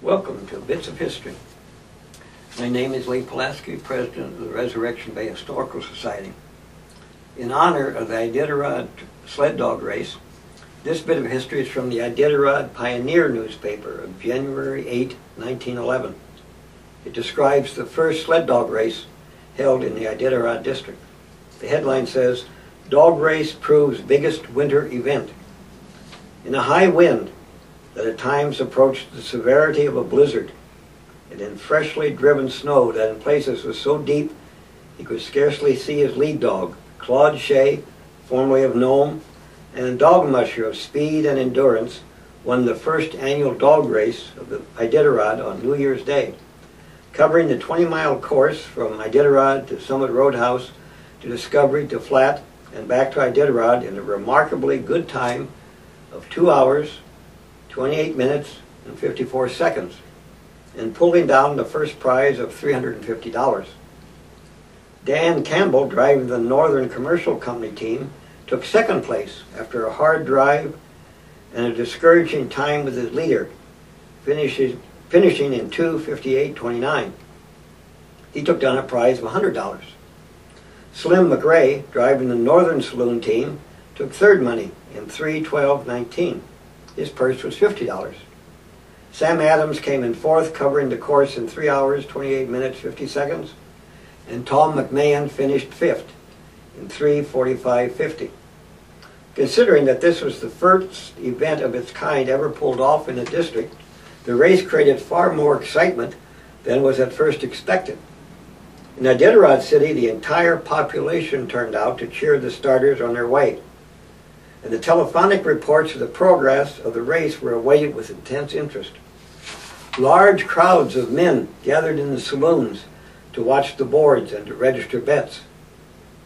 Welcome to Bits of History. My name is Lee Pulaski, President of the Resurrection Bay Historical Society. In honor of the Iditarod sled dog race, this bit of history is from the Iditarod Pioneer newspaper of January 8, 1911. It describes the first sled dog race held in the Iditarod district. The headline says, "Dog race proves biggest winter event." In a high wind that at times approached the severity of a blizzard, and in freshly driven snow that in places was so deep he could scarcely see his lead dog, Claude Shea, formerly of Nome, and a dog musher of speed and endurance, won the first annual dog race of the Iditarod on New Year's Day, covering the 20-mile course from Iditarod to Summit Roadhouse to Discovery to Flat and back to Iditarod in a remarkably good time of 2 hours, 28 minutes, and 54 seconds, and pulling down the first prize of $350. Dan Campbell, driving the Northern Commercial Company team, took second place after a hard drive and a discouraging time with his leader, finishing in 2:58.29. He took down a prize of $100. Slim McRae, driving the Northern Saloon team, took third money in 3:12.19. His purse was $50. Sam Adams came in fourth, covering the course in 3 hours, 28 minutes, 50 seconds. And Tom McMahon finished fifth in 3:45.50. Considering that this was the first event of its kind ever pulled off in the district, the race created far more excitement than was at first expected. In Iditarod City, the entire population turned out to cheer the starters on their way, and the telephonic reports of the progress of the race were awaited with intense interest. Large crowds of men gathered in the saloons to watch the boards and to register bets.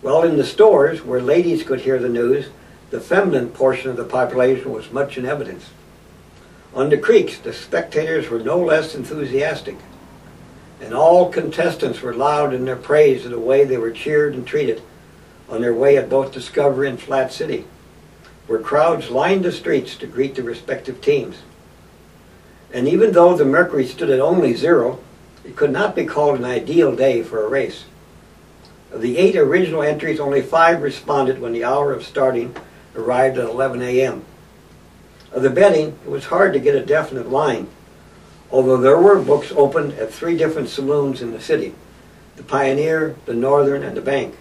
While in the stores, where ladies could hear the news, the feminine portion of the population was much in evidence. On the creeks, the spectators were no less enthusiastic, and all contestants were loud in their praise of the way they were cheered and treated on their way at both Discovery and Flat City, where crowds lined the streets to greet the respective teams. And even though the mercury stood at only 0, it could not be called an ideal day for a race. Of the 8 original entries, only 5 responded when the hour of starting arrived at 11 a.m. Of the betting, it was hard to get a definite line, although there were books opened at 3 different saloons in the city: the Pioneer, the Northern, and the Bank.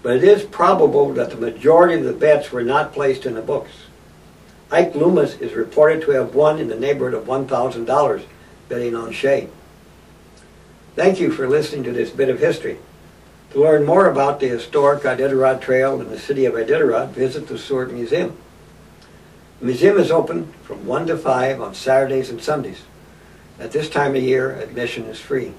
But it is probable that the majority of the bets were not placed in the books. Ike Loomis is reported to have won in the neighborhood of $1,000 betting on Shea. Thank you for listening to this bit of history. To learn more about the historic Iditarod Trail in the city of Iditarod, visit the Seward Museum. The museum is open from 1 to 5 on Saturdays and Sundays. At this time of year, admission is free.